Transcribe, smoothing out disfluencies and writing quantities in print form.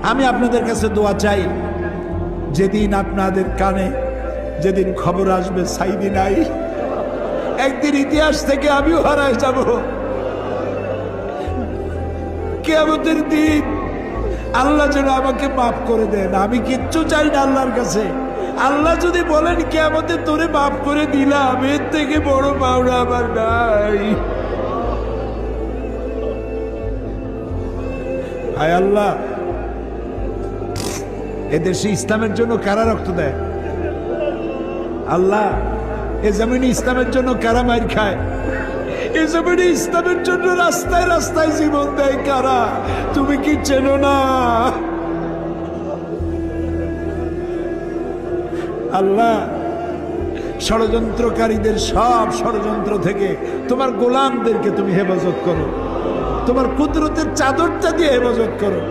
আমি আপনাদের কাছে দোয়া চাই, যেদিন আপনাদের কানে যেদিন খবর আসবে সাইদি নাই, একদিন ইতিহাস থেকে আমিও হারায় যাব। কিয়ামতের দিন আল্লাহ যেন আমাকে মাফ করে দেন। আমি কিচ্ছু চাই না আল্লাহর কাছে। আল্লাহ যদি বলেন কিয়ামতে তোরে মাফ করে দিলাম, এর থেকে বড় পাওনা আমার নাই। হায় আল্লাহ, এদেশে ইসলামের জন্য কারা রক্ত দেয়? আল্লাহ, এ জমিনে ইসলামের জন্য কারা মার খায়? এ জমিনে ইসলামের জন্য রাস্তায় রাস্তায় জীবন দেয় কারা? তুমি কি চেনো না? আল্লাহ, ষড়যন্ত্রকারীদের সব ষড়যন্ত্র থেকে তোমার গোলামদেরকে তুমি হেফাজত করো, তোমার কুদরতের চাদরটা দিয়ে হেফাজত করো।